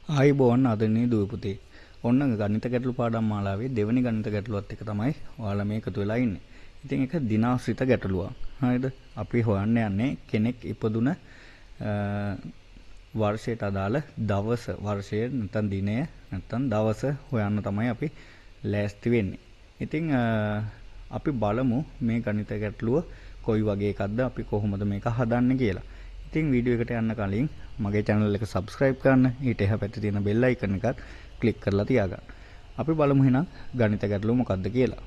ආයිබෝන් ආදරණීය දුව පුතේ. ඔන්න ගණිත ගැටළු පාඩම් මාලාවේ දෙවෙනි ගණිත ගැටලුවත් එක තමයි ඔයාලා මේ එකතු වෙලා ඉන්නේ. ඉතින් ඒක දිනාශ්‍රිත ගැටලුවක්. හරිද? අපි හොයන්න යන්නේ කෙනෙක් ඉපදුන වර්ෂයට අදාළ දවස, වර්ෂය නැත්නම් දිනය නැත්නම් දවස හොයන්න තමයි අපි ලෑස්ති වෙන්නේ. ඉතින් අපි බලමු මේ ගණිත ගැටලුව කොයි වගේ එකක්ද, අපි කොහොමද මේක හදන්නේ කියලා. ඉතින් වීඩියෝ එකට යන්න කලින් මගේ channel එක subscribe කරන්න, ඊට එහා පැත්තේ තියෙන bell icon එකත් click කරලා තියාගන්න. අපි බලමු එහෙනම් ගණිත ගැටලුව මොකක්ද කියලා.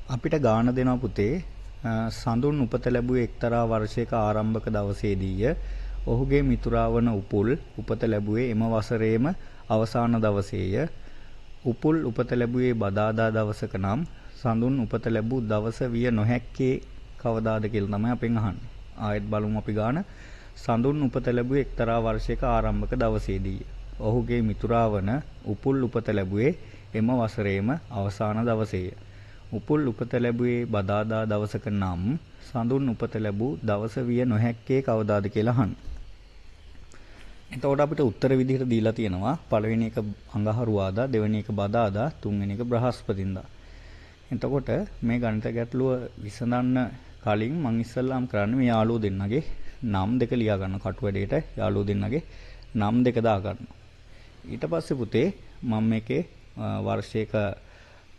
අපිට ගාන දෙනවා පුතේ, සඳුන් උපත ලැබුවේ එක්තරා වර්ෂයක ආරම්භක දවසේදීය. ඔහුගේ මිතුරා වන උපුල් උපත ලැබුවේ එම වසරේම අවසාන දවසේය. උපුල් උපත ලැබුවේ බදාදා දවසක නම් සඳුන් උපත ලැබූ දවස විය නොහැක්කේ කවදාද කියලා තමයි අපෙන් අහන්නේ. ආයෙත් බලමු අපි ගාන. සඳුන් උපත ලැබුවේ එක්තරා වර්ෂයක ආරම්භක දවසේදීය. ඔහුගේ මිතුරා වන උපුල් උපත ලැබුවේ එම වසරේම අවසාන දවසේය. උපුල් උපත ලැබුවේ බදාදා දවසක නම් සඳුන් උපත ලැබූ දවස විය නොහැක්කේ කවදාද කියලා අහන්නේ. එතකොට අපිට උත්තර විදිහට දීලා තියෙනවා පළවෙනි එක අඟහරුවාදා, දෙවෙනි එක බදාදා, තුන්වෙනි එක බ්‍රහස්පතින්දා. එතකොට මේ ගණිත ගැටලුව විසඳන්න කලින් මම ඉස්සල්ලාම් කරන්නේ මේ යාළුවෝ දෙන්නගේ නම් දෙක ලියා ගන්න. කටු වැඩේට යාළුවෝ දෙන්නගේ නම් දෙක දා ගන්න. ඊට පස්සේ පුතේ මම මේකේ වර්ෂයක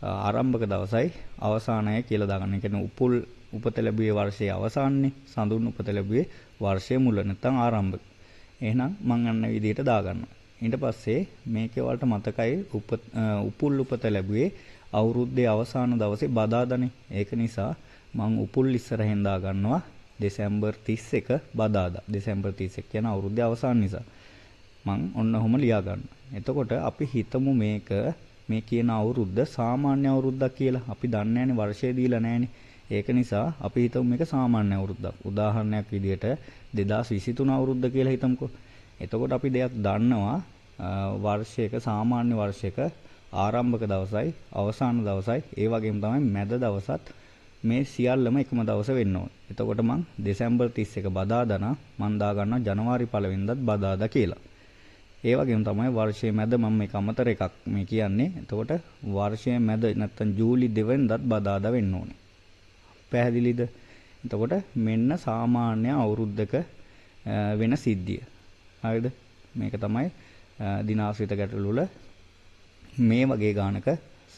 ආරම්භක දවසයි අවසානයයි කියලා දාගන්න. ඒ කියන්නේ උපුල් උපත ලැබුවේ වර්ෂයේ අවසානනේ, සඳුන් උපත ලැබුවේ වර්ෂයේ මුල නැත්නම් ආරම්භක. එහෙනම් මම අන්න විදිහට දාගන්නවා. ඊට පස්සේ මේකේ වලට මතකයි උපුල් උපත ලැබුවේ අවුරුද්දේ අවසාන දවසේ බදාදානේ. ඒක නිසා මම උපුල් ඉස්සරහෙන් දා ගන්නවා දෙසැම්බර් 31 බදාදා. දෙසැම්බර් 31 කියන අවුරුද්දේ අවසාන නිසා මම ඔන්න ඔහොම ලියා ගන්නවා. එතකොට අපි හිතමු මේක මේ කියන අවුරුද්ද සාමාන්‍ය අවුරුද්දක් කියලා. අපි දන්නේ නැහැනේ, වර්ෂය දීලා නැහැනේ. ඒක නිසා අපි හිතමු මේක සාමාන්‍ය අවුරුද්දක්. උදාහරණයක් විදිහට 2023 අවුරුද්ද කියලා හිතමුකෝ. එතකොට අපි දෙයක් දන්නවා, වර්ෂයක සාමාන්‍ය වර්ෂයක ආරම්භක දවසයි අවසාන දවසයි ඒ වගේම තමයි මැද දවසත් මේ සියල්ලම එකම දවස වෙන්න ඕනේ. එතකොට මම දෙසැම්බර් 31 බදාදා නම් මම දා ගන්නවා ජනවාරි 1 වෙනිදාත් බදාදා කියලා. ඒ වගේම තමයි වර්ෂයේ මැද මම මේක අමතර එකක් මේ කියන්නේ. එතකොට වර්ෂයේ මැද නැත්තම් ජූලි 2 වෙනිදාත් බදාදා වෙන්න ඕනේ. පැහැදිලිද? එතකොට මෙන්න සාමාන්‍ය අවුරුද්දක වෙන සිද්ධිය. හරිද? මේක තමයි දිනාශ්‍රිත ගැටළු වල මේ වගේ ගානක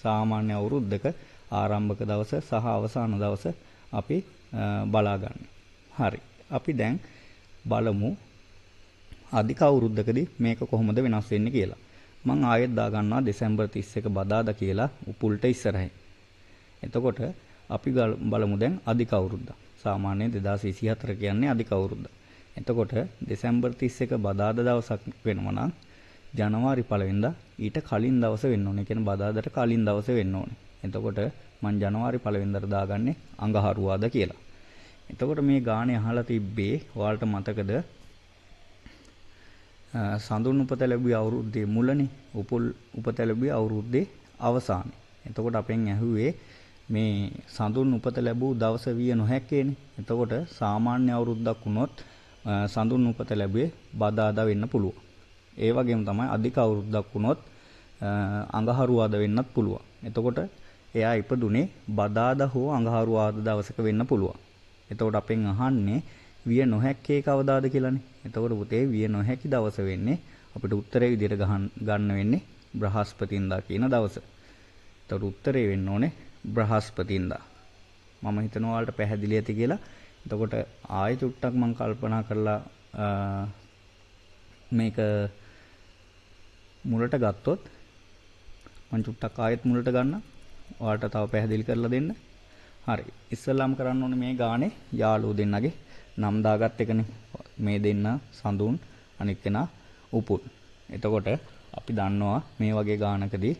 සාමාන්‍ය අවුරුද්දක ආරම්භක දවස සහ අවසාන දවස අපි බලා ගන්න. හරි. අපි දැන් බලමු අධික අවුරුද්දකදී මේක කොහොමද වෙනස් වෙන්නේ කියලා. මම ආයෙත් දා ගන්නවා දෙසැම්බර් 31 බදාදා කියලා උපුල්ට ඉස්සරහින්. එතකොට අපි බලමු දැන් අධික අවුරුද්ද. සාමාන්‍යයෙන් 2024 කියන්නේ අධික අවුරුද්ද. එතකොට දෙසැම්බර් 31 බදාදා දවසක් වෙනවා නම් ජනවාරි 1 වෙනිදා ඊට කලින් දවස වෙන්න ඕනේ. කියන්නේ බදාදාට කලින් දවස වෙන්න ඕනේ. එතකොට මම ජනවාරි 1 වෙනිදාට දාගන්නේ අඟහරුවාදා කියලා. එතකොට මේ ගානේ අහලා තිබ්බේ ඔයාලට මතකද? සඳුන් උපත ලැබුවේ අවුරුද්දේ මුලනේ, උපුල් උපත ලැබුවේ අවුරුද්දේ අවසානයේ. එතකොට අපෙන් ඇහුවේ මේ සඳුන් උපත ලැබූ දවස විය නොහැක්කේනේ. එතකොට සාමාන්‍ය අවුරුද්දක් වුණොත් සඳුන් උපත ලැබුවේ බදාදා වෙන්න පුළුවන්. ඒ වගේම තමයි අධික අවුරුද්දක් වුණොත් අඟහරුවාදා වෙන්නත් පුළුවන්. එතකොට එයා ඉපදුනේ බදාදා හෝ අඟහරුවාදා දවසක වෙන්න පුළුවන්. එතකොට අපෙන් අහන්නේ විය නොහැක්කේ කවදාද කියලානේ. එතකොට පුතේ විය නොහැකි දවස වෙන්නේ අපිට උත්තරේ විදිහට ගන්න වෙන්නේ බ්‍රහස්පතින්දා කියන දවස. එතකොට උත්තරේ වෙන්න ඕනේ බ්‍රහස්පතින්දා. මම හිතනවා ඔයාලට පැහැදිලි ඇති කියලා. එතකොට ආයෙ චුට්ටක් මම කල්පනා කරලා මේක මුලට ගත්තොත් මම චුට්ටක් ආයෙත් මුලට ගන්න. ඔයාලට තව පැහැදිලි කරලා දෙන්න. හරි. ඉස්සෙල්ලාම කරන්න ඕනේ මේ ගානේ යාළුවෝ දෙන්නගේ නම් දාගත් එකනේ. මේ දෙන්න සඳුන්, අනිත් කෙනා උපුල්. එතකොට අපි දන්නවා මේ වගේ ගානකදී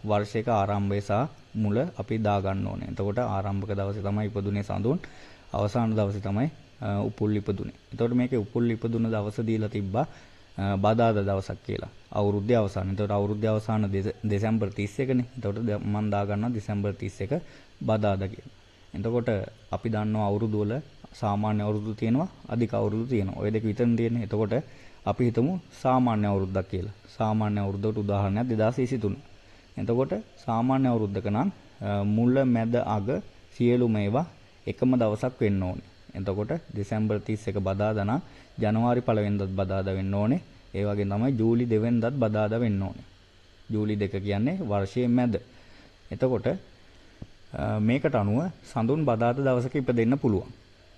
වර්ෂයක ආරම්භය සහ මුල අපි දා ගන්න ඕනේ. එතකොට ආරම්භක දවසේ තමයි ඉපදුනේ සඳුන්, අවසාන දවසේ තමයි උපුල් ඉපදුනේ. එතකොට මේකේ උපුල් ඉපදුන දවස දීලා තිබ්බා බදාදා දවසක් කියලා. අවුරුද්දේ අවසාන. එතකොට අවුරුද්දේ අවසාන දෙසැම්බර් 31නේ. එතකොට මම දා ගන්නවා දෙසැම්බර් 31 බදාදා කියලා. එතකොට අපි දන්නවා අවුරුදු වල සාමාන්‍ය අවුරුදු තියෙනවා, අධික අවුරුදු තියෙනවා. ඔය දෙක විතරනේ තියෙන්නේ. එතකොට අපි හිතමු සාමාන්‍ය අවුරුද්දක් කියලා. සාමාන්‍ය අවුරුද්දකට උදාහරණයක් 2023. එතකොට සාමාන්‍ය අවුරුද්දක නම් මුල මැද අග සියලුම ඒවා එකම දවසක් වෙන්න ඕනේ. එතකොට දෙසැම්බර් 31 බදාදා නම් ජනවාරි 1 වෙනිදාත් බදාදා වෙන්න ඕනේ. ඒ වගේම තමයි ජූලි 2 වෙනිදාත් බදාදා වෙන්න ඕනේ. ජූලි 2 කියන්නේ වර්ෂයේ මැද. එතකොට මේකට අනුව සඳුන් බදාදා දවසක ඉපදෙන්න පුළුවන්.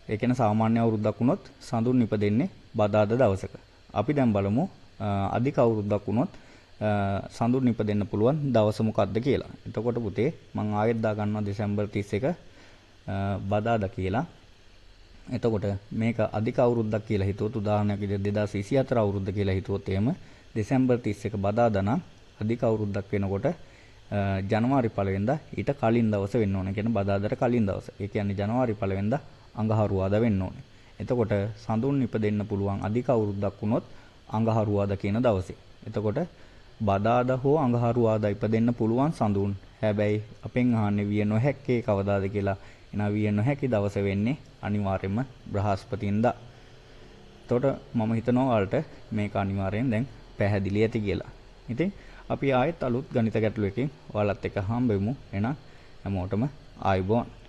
ඒ කියන්නේ සාමාන්‍ය අවුරුද්දක් වුණොත් සඳුන් ඉපදෙන්නේ බදාදා දවසක. අපි දැන් බලමු අධික අවුරුද්දක් වුණොත් සඳුන් ඉපදෙන්න පුළුවන් දවස මොකක්ද කියලා. එතකොට පුතේ මම ආයෙත් දා ගන්නවා දෙසැම්බර් 31 බදාදා කියලා. එතකොට මේක අධික අවුරුද්දක් කියලා හිතුවොත් උදාහරණයක් විදිහට 2024 අවුරුද්ද කියලා හිතුවොත් එහෙම දෙසැම්බර් 31 බදාදා නම් අධික අවුරුද්දක් වෙනකොට ජනවාරි 1 වෙනිදා ඊට කලින් දවස වෙන්න ඕනේ. කියන්නේ බදාදාට කලින් දවස. ඒ කියන්නේ ජනවාරි 1 වෙනිදා අඟහරුවාදා වෙන්න ඕනේ. එතකොට සඳුන් ඉපදෙන්න පුළුවන් අධික අවුරුද්දක් වුණොත් අඟහරුවාදා කියන දවසේ. එතකොට බදාදා හෝ අඟහරුවාදා ඉපදෙන්න පුළුවන් සඳුන්. හැබැයි අපෙන් අහන්නේ විය නොහැක්කේ කවදාද කියලා. එනවා විය නොහැකි දවස වෙන්නේ අනිවාර්යයෙන්ම බ්‍රහස්පතින්දා. එතකොට මම හිතනවා ඔයාලට මේක අනිවාර්යෙන් දැන් පැහැදිලි ඇති කියලා. ඉතින් අපි ආයෙත් අලුත් ගණිත ගැටලුවකින් ඔයාලත් එක්ක හම්බෙමු. එහෙනම් හැමෝටම ආයුබෝවන්.